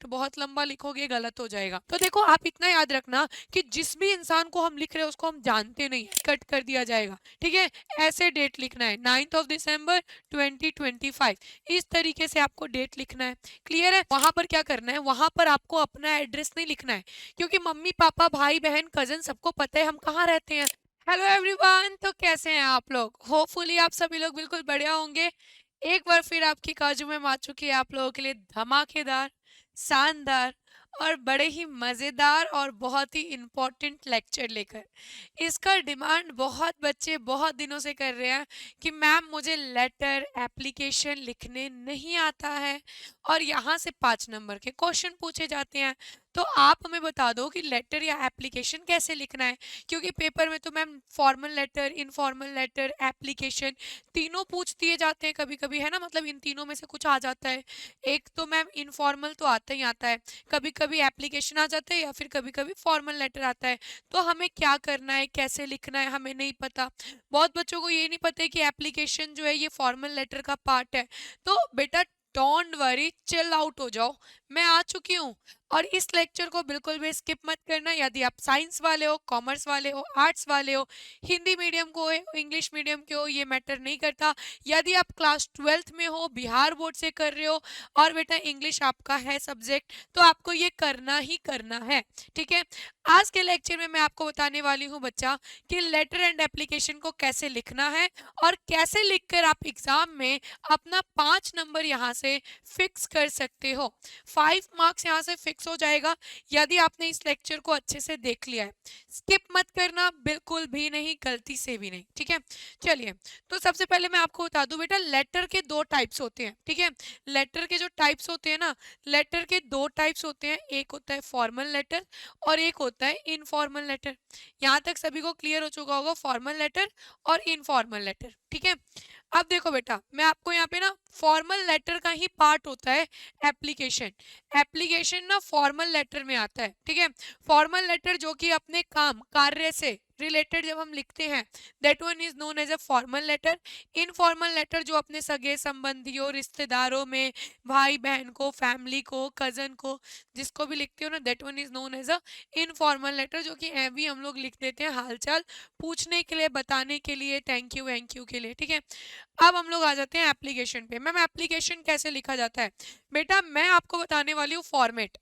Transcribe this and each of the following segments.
Subject बहुत लंबा लिखोगे गलत हो जाएगा। तो देखो आप इतना याद रखना कि जिस भी इंसान को हम लिख रहे हैं उसको हम जानते नहीं है, कट कर दिया जाएगा, ठीक है। ऐसे डेट लिखना है 9th ऑफ दिसंबर 2025, इस तरीके से आपको डेट लिखना है। क्लियर है? वहां पर क्या करना है, वहां पर आपको अपना एड्रेस नहीं लिखना है, क्योंकि मम्मी पापा भाई बहन कजन सबको पता है हम कहाँ रहते हैं। हेलो एवरीवन, तो कैसे हैं आप लोग? होपफुली आप सभी लोग बिल्कुल बढ़िया होंगे। एक बार फिर आपकी काजू में आ चुकी है आप लोगों के लिए धमाकेदार, शानदार और बड़े ही मजेदार और बहुत ही इम्पोर्टेंट लेक्चर लेकर। इसका डिमांड बहुत बच्चे बहुत दिनों से कर रहे हैं कि मैम मुझे लेटर एप्लीकेशन लिखने नहीं आता है और यहाँ से 5 नंबर के क्वेश्चन पूछे जाते हैं। तो आप हमें बता दो कि लेटर या एप्लीकेशन कैसे लिखना है, क्योंकि पेपर में तो ma'am formal letter, informal letter, application तीनों पूछ दिए जाते हैं कभी कभी, है ना, मतलब इन तीनों में से कुछ आ जाता है। एक तो मैम इनफॉर्मल तो आता ही आता है, कभी कभी एप्लीकेशन आ जाता है या फिर कभी कभी फॉर्मल लेटर आता है। तो हमें क्या करना है, कैसे लिखना है, हमें नहीं पता। बहुत बच्चों को ये नहीं पता है कि एप्लीकेशन जो है ये फॉर्मल लेटर का पार्ट है। तो बेटा डोंट वरी, चिल आउट हो जाओ, मैं आ चुकी हूँ। और इस लेक्चर को बिल्कुल भी स्किप मत करना। यदि आप साइंस वाले हो, कॉमर्स वाले हो, आर्ट्स वाले हो, हिंदी मीडियम को हो, इंग्लिश मीडियम के हो, ये मैटर नहीं करता। यदि आप क्लास 12th में हो, बिहार बोर्ड से कर रहे हो और बेटा इंग्लिश आपका है सब्जेक्ट, तो आपको ये करना ही करना है, ठीक है। आज के लेक्चर में मैं आपको बताने वाली हूँ बच्चा कि लेटर एंड एप्लीकेशन को कैसे लिखना है और कैसे लिखकर आप एग्जाम में अपना 5 नंबर यहाँ से फिक्स कर सकते हो। 5 मार्क्स यहाँ से फिक्स हो जाएगा यदि आपने इस लेक्चर को अच्छे से देख लिया है। स्किप मत करना, बिल्कुल भी नहीं, गलती से भी नहीं, ठीक है। चलिए, तो सबसे पहले मैं आपको बता दूं बेटा, लेटर के 2 टाइप्स होते हैं, ठीक है। लेटर के जो टाइप्स होते हैं ना, लेटर के 2 टाइप्स होते हैं, एक होता है फॉर्मल लेटर और एक होता है इनफॉर्मल लेटर। यहाँ तक सभी को क्लियर हो चुका होगा, फॉर्मल लेटर और इनफॉर्मल लेटर, ठीक है। अब देखो बेटा, मैं आपको यहाँ पे ना फॉर्मल लेटर का ही पार्ट होता है एप्लीकेशन। एप्लीकेशन ना फॉर्मल लेटर में आता है, ठीक है। फॉर्मल लेटर जो कि अपने काम कार्य से रिलेटेड जब हम लिखते हैं, that one is known as a formal letter. Informal letter जो अपने सगे संबंधियों, रिश्तेदारों में, भाई बहन को, फैमिली को, कजन को, जिसको भी लिखते हो ना, that one is known as a informal letter, जो कि भी हम लोग लिख देते हैं हालचाल पूछने के लिए, बताने के लिए, थैंक यू वैंक यू के लिए, ठीक है। अब हम लोग आ जाते हैं एप्लीकेशन पे। मैम एप्लीकेशन कैसे लिखा जाता है? बेटा मैं आपको बताने वाली हूँ फॉर्मेट।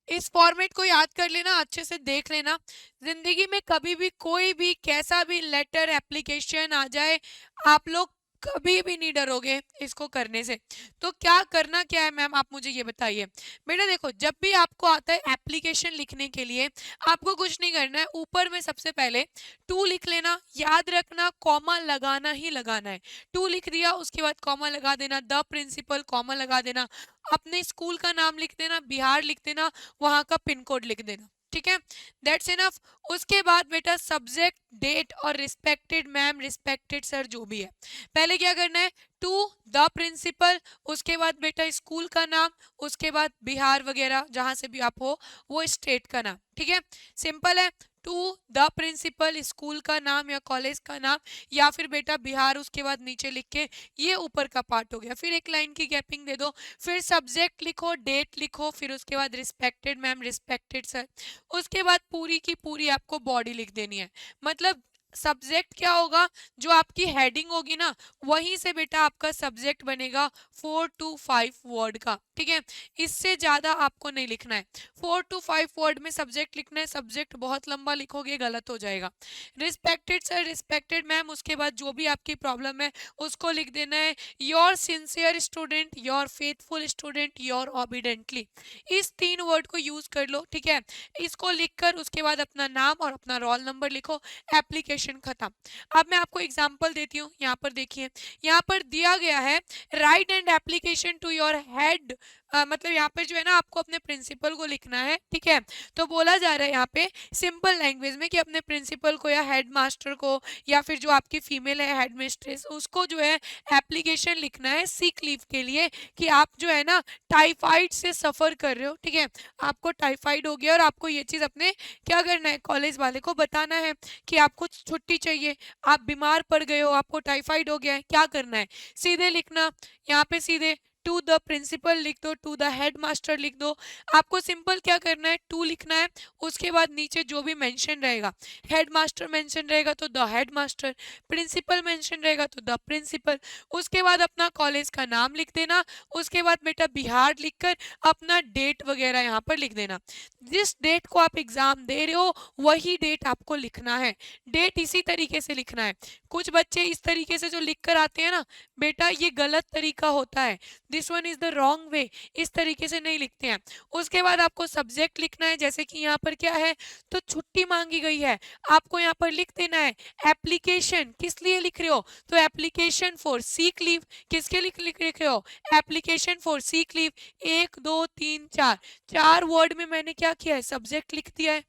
इस फॉर्मेट को याद कर लेना, अच्छे से देख लेना। जिंदगी में कभी भी कोई भी कैसा भी लेटर एप्लीकेशन आ जाए, आप लोग कभी भी नहीं डरोगे इसको करने से। तो क्या करना क्या है मैम, आप मुझे ये बताइए। बेटा देखो, जब भी आपको आता है एप्लीकेशन लिखने के लिए, आपको कुछ नहीं करना है, ऊपर में सबसे पहले टू लिख लेना। याद रखना कॉमा लगाना ही लगाना है। टू लिख दिया, उसके बाद कॉमा लगा देना, द प्रिंसिपल कॉमा लगा देना, अपने स्कूल का नाम लिख देना, बिहार लिख देना, वहां का पिन कोड लिख देना, ठीक है। That's enough. उसके बाद बेटा सब्जेक्ट, डेट और रिस्पेक्टेड मैम, रिस्पेक्टेड सर, जो भी है, पहले क्या करना है, टू द प्रिंसिपल, उसके बाद बेटा स्कूल का नाम, उसके बाद बिहार वगैरह जहां से भी आप हो वो स्टेट का नाम, ठीक है। सिंपल है, टू द प्रिंसिपल, स्कूल का नाम या कॉलेज का नाम, या फिर बेटा बिहार, उसके बाद नीचे लिख के, ये ऊपर का पार्ट हो गया। फिर एक लाइन की गैपिंग दे दो, फिर सब्जेक्ट लिखो, डेट लिखो, फिर उसके बाद रिस्पेक्टेड मैम, रिस्पेक्टेड सर, उसके बाद पूरी की पूरी आपको बॉडी लिख देनी है। मतलब सब्जेक्ट क्या होगा, जो आपकी हेडिंग होगी ना, वहीं से बेटा आपका सब्जेक्ट बनेगा 4 to 5 वर्ड का, ठीक है। इससे ज्यादा आपको नहीं लिखना है। 4 to 5 वर्ड में सब्जेक्ट लिखना है, सब्जेक्ट बहुत लंबा लिखोगे गलत हो जाएगा। रिस्पेक्टेड सर, रिस्पेक्टेड मैम, उसके बाद जो भी आपकी प्रॉब्लम है उसको लिख देना है। Your sincere student, your faithful student, your obediently, इस 3 वर्ड को यूज कर लो, ठीक है। इसको लिखकर उसके बाद अपना नाम और अपना रोल नंबर लिखो, एप्लीकेशन खत्म। अब मैं आपको एग्जांपल देती हूँ, यहाँ पर देखिए, यहाँ पर दिया गया है write and application to your head, मतलब यहाँ पर जो है ना आपको अपने प्रिंसिपल को लिखना है, ठीक है। तो बोला जा रहा है यहाँ पे सिंपल लैंग्वेज में कि अपने प्रिंसिपल को या हेड मास्टर को या फिर जो आपकी फीमेल है हेड मिस्ट्रेस, उसको जो है एप्लीकेशन लिखना है सिक लीव के लिए, कि आप जो है ना टाइफाइड से सफर कर रहे हो, ठीक है। आपको टाइफाइड हो गया और आपको ये चीज अपने क्या करना है, कॉलेज वाले को बताना है कि आपको छुट्टी चाहिए, आप बीमार पड़ गए हो, आपको टाइफाइड हो गया है, क्या करना है, सीधे लिखना यहाँ पे, सीधे टू द प्रिंसिपल लिख दो, टू द हेड मास्टर लिख दो। आपको सिंपल क्या करना है, टू लिखना है, उसके बाद नीचे जो भी मेंशन रहेगा, हेड मास्टर मेंशन रहेगा तो the head master, principal mention रहेगा तो द प्रिंसिपल, उसके बाद अपना कॉलेज का नाम लिख देना, उसके बाद बेटा बिहार लिखकर अपना डेट वगैरह यहाँ पर लिख देना। जिस डेट को आप एग्जाम दे रहे हो वही डेट आपको लिखना है, डेट इसी तरीके से लिखना है। कुछ बच्चे इस तरीके से जो लिख कर आते हैं ना बेटा, ये गलत तरीका होता है, this one is the wrong way, इस तरीके से नहीं लिखते हैं। उसके बाद आपको सब्जेक्ट लिखना है, जैसे कि यहाँ पर क्या है, तो छुट्टी मांगी गई है, आपको यहाँ पर लिख देना है एप्लीकेशन, किस लिए लिख रहे हो, तो एप्लीकेशन फॉर सीक लीव, किसके लिए लिख रहे हो, application for seek leave. 1 2 3 4, 4 word में मैंने क्या किया है, सब्जेक्ट लिख दिया है।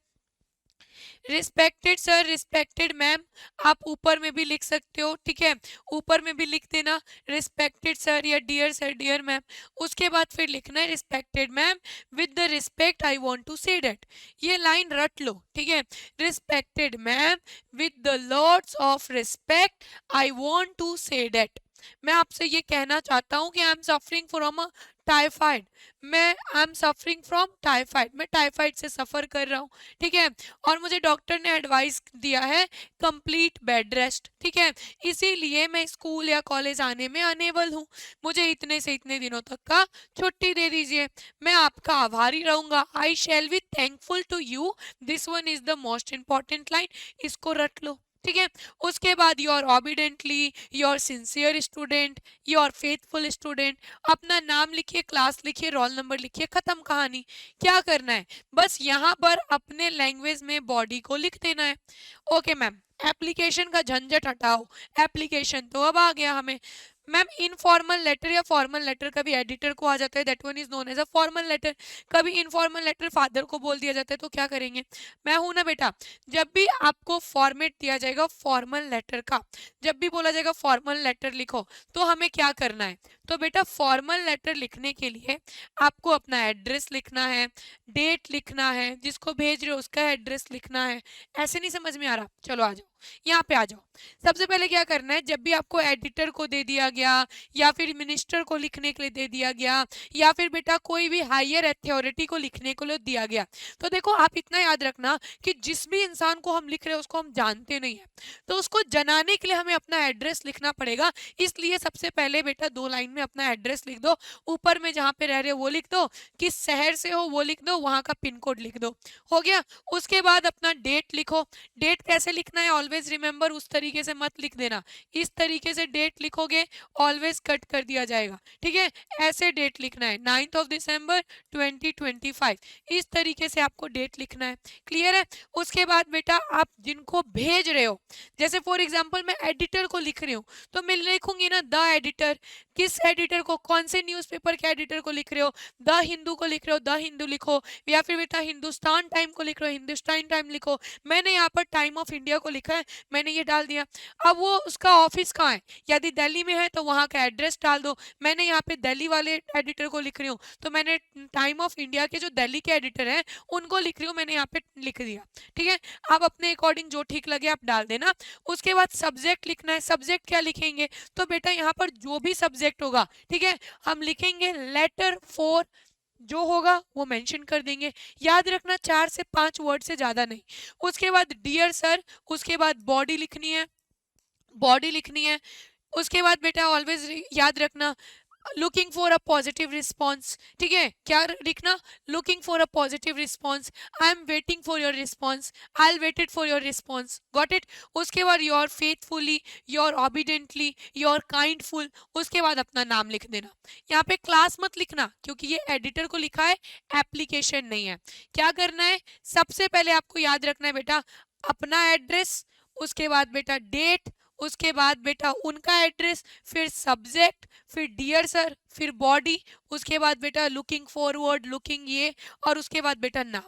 रिस्पेक्टेड सर, रिस्पेक्टेड मैम, आप ऊपर में भी लिख सकते हो, ठीक है, ऊपर में भी लिख देना रिस्पेक्टेड सर या डियर सर, डियर मैम। उसके बाद फिर लिखना है respected ma'am, with the respect I want to say that, ये लाइन रट लो, ठीक है, respected ma'am, with the lots of respect I want to say that. मैं आपसे ये कहना चाहता हूँ कि I am suffering from a typhoid, मैं I am suffering from typhoid, मैं टाइफाइड से सफर कर रहा हूँ, ठीक है, और मुझे डॉक्टर ने एडवाइस दिया है कंप्लीट बेड रेस्ट, ठीक है, इसीलिए मैं स्कूल या कॉलेज आने में अनेबल हूँ, मुझे इतने से इतने दिनों तक का छुट्टी दे दीजिए, मैं आपका आभारी रहूंगा, I shall be thankful to you, this one is the most important line, इसको रट लो, ठीक है। उसके बाद your obediently, your sincere student, your faithful student, अपना नाम लिखिए, क्लास लिखिए, रोल नंबर लिखिए, खत्म कहानी। क्या करना है, बस यहाँ पर अपने लैंग्वेज में बॉडी को लिख देना है। ओके मैम, एप्लीकेशन का झंझट हटाओ, एप्लीकेशन तो अब आ गया हमें। मैम इनफॉर्मल लेटर या फॉर्मल लेटर कभी एडिटर को आ जाता है, that one is known as a formal letter, कभी इनफॉर्मल लेटर फादर को बोल दिया जाता है, तो क्या करेंगे, मैं हूं ना बेटा, जब भी आपको फॉर्मेट दिया जाएगा फॉर्मल लेटर का, जब भी बोला जाएगा फॉर्मल लेटर लिखो, तो हमें क्या करना है, तो बेटा फॉर्मल लेटर लिखने के लिए आपको अपना एड्रेस लिखना है, डेट लिखना है, जिसको भेज रहे हो उसका एड्रेस लिखना है। ऐसे नहीं समझ में आ रहा, चलो आ जाओ यहाँ पे आ जाओ। सबसे पहले क्या करना है, जब भी आपको एडिटर को दे दिया गया या फिर मिनिस्टर को लिखने के लिए दे दिया गया या फिर बेटा कोई भी हायर अथॉरिटी को लिखने के लिए दिया गया, तो देखो आप इतना याद रखना कि जिस भी इंसान को हम लिख रहे हैं उसको हम जानते नहीं है, तो उसको जनाने के लिए हमें अपना एड्रेस लिखना पड़ेगा, इसलिए सबसे पहले बेटा 2 लाइन में अपना एड्रेस लिख दो, ऊपर में जहाँ पे रह रहे हो वो लिख दो, किस शहर से हो वो लिख दो, वहां का पिन कोड लिख दो, हो गया। उसके बाद अपना डेट लिखो, डेट कैसे लिखना है ऑलवेज रिमेंबर, उस तरीके से मत लिख देना, इस तरीके से डेट लिखोगे ऑलवेज कट कर दिया जाएगा, ठीक है, ऐसे डेट लिखना है 9th ऑफ दिसंबर 2025, इस तरीके से आपको डेट लिखना है, क्लियर है। उसके बाद बेटा आप जिनको भेज रहे हो, जैसे फॉर एग्जांपल मैं एडिटर को लिख रही हूँ, तो मैं लिखूंगी ना द एडिटर, किस एडिटर को, कौन से न्यूज़पेपर के एडिटर को लिख रहे हो, द हिंदू को लिख रहे हो द हिंदू लिखो, या फिर बेटा हिंदुस्तान टाइम को लिख रहे हो हिंदुस्तान टाइम लिखो, मैंने यहाँ पर टाइम ऑफ इंडिया को लिखा है, मैंने ये डाल दिया। अब वो उसका ऑफिस कहाँ है, यदि दिल्ली में है तो वहाँ का एड्रेस डाल दो, मैंने यहाँ पे दिल्ली वाले एडिटर को लिख रही हूँ तो मैंने टाइम ऑफ इंडिया के जो दिल्ली के एडिटर हैं उनको लिख रही हूँ, मैंने यहाँ पे लिख दिया, ठीक है। आप अपने अकॉर्डिंग जो ठीक लगे आप डाल देना। उसके बाद सब्जेक्ट लिखना है, सब्जेक्ट क्या लिखेंगे, तो बेटा यहाँ पर जो भी सब्जेक्ट होगा, ठीक है, हम लिखेंगे लेटर फॉर, जो होगा वो मेंशन कर देंगे, याद रखना 4 से 5 वर्ड से ज्यादा नहीं। उसके बाद डियर सर, उसके बाद बॉडी लिखनी है, बॉडी लिखनी है। उसके बाद बेटा ऑलवेज याद रखना looking for a positive response, ठीक है, क्या लिखना, looking for a positive response, I am waiting for your response, I waited for your response, got it. उसके बाद your faithfully, your obediently, your काइंडफुल, उसके बाद अपना नाम लिख देना। यहाँ पे क्लास मत लिखना क्योंकि ये एडिटर को लिखा है, एप्लीकेशन नहीं है। क्या करना है, सबसे पहले आपको याद रखना है बेटा अपना एड्रेस, उसके बाद बेटा डेट, उसके बाद बेटा उनका एड्रेस, फिर सब्जेक्ट, फिर डियर सर, फिर बॉडी, उसके बाद बेटा लुकिंग फॉरवर्ड, लुकिंग ये, और उसके बाद बेटा नाम।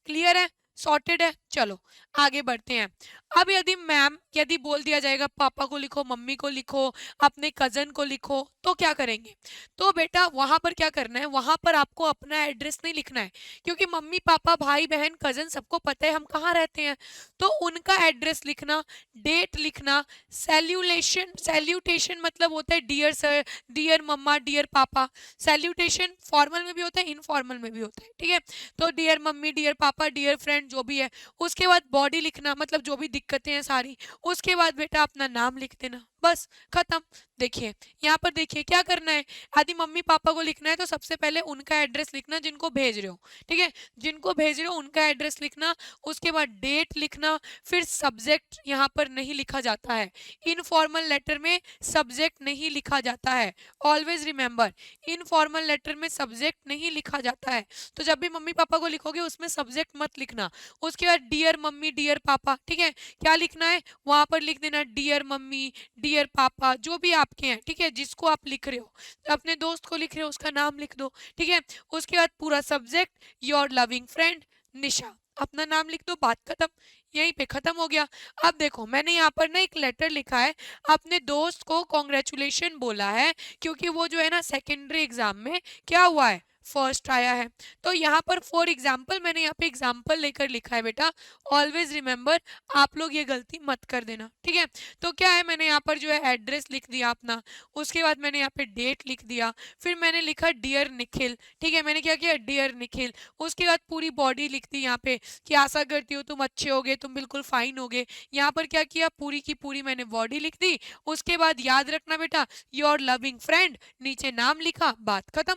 क्लियर है, सॉर्टेड है, चलो आगे बढ़ते हैं। अब यदि मैम, यदि बोल दिया जाएगा पापा को लिखो, मम्मी को लिखो, अपने कजन को लिखो, तो क्या करेंगे? तो बेटा वहां पर क्या करना है, वहां पर आपको अपना एड्रेस नहीं लिखना है, क्योंकि मम्मी पापा भाई बहन कजन सबको पता है हम कहाँ रहते हैं, तो उनका एड्रेस लिखना, डेट लिखना, सैल्यूटेशन मतलब होता है डियर सर, डियर मम्मा, डियर पापा। सैल्यूटेशन फॉर्मल में भी होता है, इनफॉर्मल में भी होता है, ठीक है। तो डियर मम्मी, डियर पापा, डियर फ्रेंड, जो भी है। उसके बाद बॉडी लिखना, मतलब जो भी दिक्कतें हैं सारी। उसके बाद बेटा अपना नाम लिख देना, बस खत्म। देखिए यहाँ पर देखिए क्या करना है, यदि मम्मी पापा को लिखना है तो सबसे पहले उनका एड्रेस लिखना जिनको भेज रहे हो, ठीक है, जिनको भेज रहे हो उनका एड्रेस लिखना। उसके बाद डेट लिखना, फिर सब्जेक्ट यहाँ पर नहीं लिखा जाता है, इनफॉर्मल लेटर में सब्जेक्ट नहीं लिखा जाता है, ऑलवेज रिमेंबर, इनफॉर्मल लेटर में सब्जेक्ट नहीं लिखा जाता है। तो जब भी मम्मी पापा को लिखोगे उसमें सब्जेक्ट मत लिखना। उसके बाद डियर मम्मी, डियर पापा, ठीक है, क्या लिखना है वहां पर लिख देना डियर मम्मी, डियर पापा, जो भी आपके हैं, ठीक है, जिसको आप लिख रहे हो, अपने दोस्त को लिख रहे हो उसका नाम लिख दो, ठीक है। उसके बाद पूरा सब्जेक्ट, योर लविंग फ्रेंड निशा, अपना नाम लिख दो, बात खत्म, यहीं पे खत्म हो गया। अब देखो मैंने यहाँ पर ना एक लेटर लिखा है, अपने दोस्त को कॉन्ग्रेचुलेशन बोला है, क्योंकि वो जो है ना सेकेंडरी एग्जाम में क्या हुआ है, फर्स्ट आया है। तो यहाँ पर फॉर एग्जाम्पल मैंने यहाँ पे एग्जाम्पल लेकर लिखा है बेटा, ऑलवेज रिमेंबर, आप लोग ये गलती मत कर देना, ठीक है। तो क्या है, मैंने यहाँ पर जो है एड्रेस लिख दिया अपना, उसके बाद मैंने यहाँ पे डेट लिख दिया, फिर मैंने लिखा डियर निखिल, ठीक है, मैंने क्या किया डियर निखिल। उसके बाद पूरी बॉडी लिख दी यहाँ पे कि आशा करती हूँ तुम अच्छे होगे, तुम बिल्कुल फाइन होगे। यहाँ पर क्या किया, पूरी की पूरी मैंने बॉडी लिख दी। उसके बाद याद रखना बेटा, योर लविंग फ्रेंड, नीचे नाम लिखा, बात खत्म,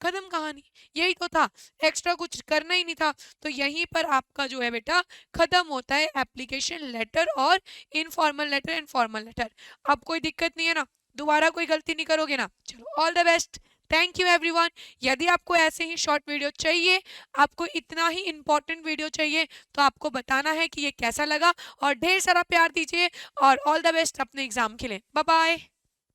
खत्म कहानी, यही तो था, एक्स्ट्रा कुछ करना ही नहीं था। तो यहीं पर आपका जो है बेटा खत्म होता है एप्लीकेशन लेटर और informal letter and formal letter. अब कोई दिक्कत नहीं है ना, दोबारा कोई गलती नहीं करोगे ना। चलो all the best, thank you everyone. यदि आपको ऐसे ही शॉर्ट वीडियो चाहिए, आपको इतना ही इंपॉर्टेंट वीडियो चाहिए, तो आपको बताना है कि ये कैसा लगा, और ढेर सारा प्यार दीजिए, और ऑल द बेस्ट अपने एग्जाम के लिए। Bye bye.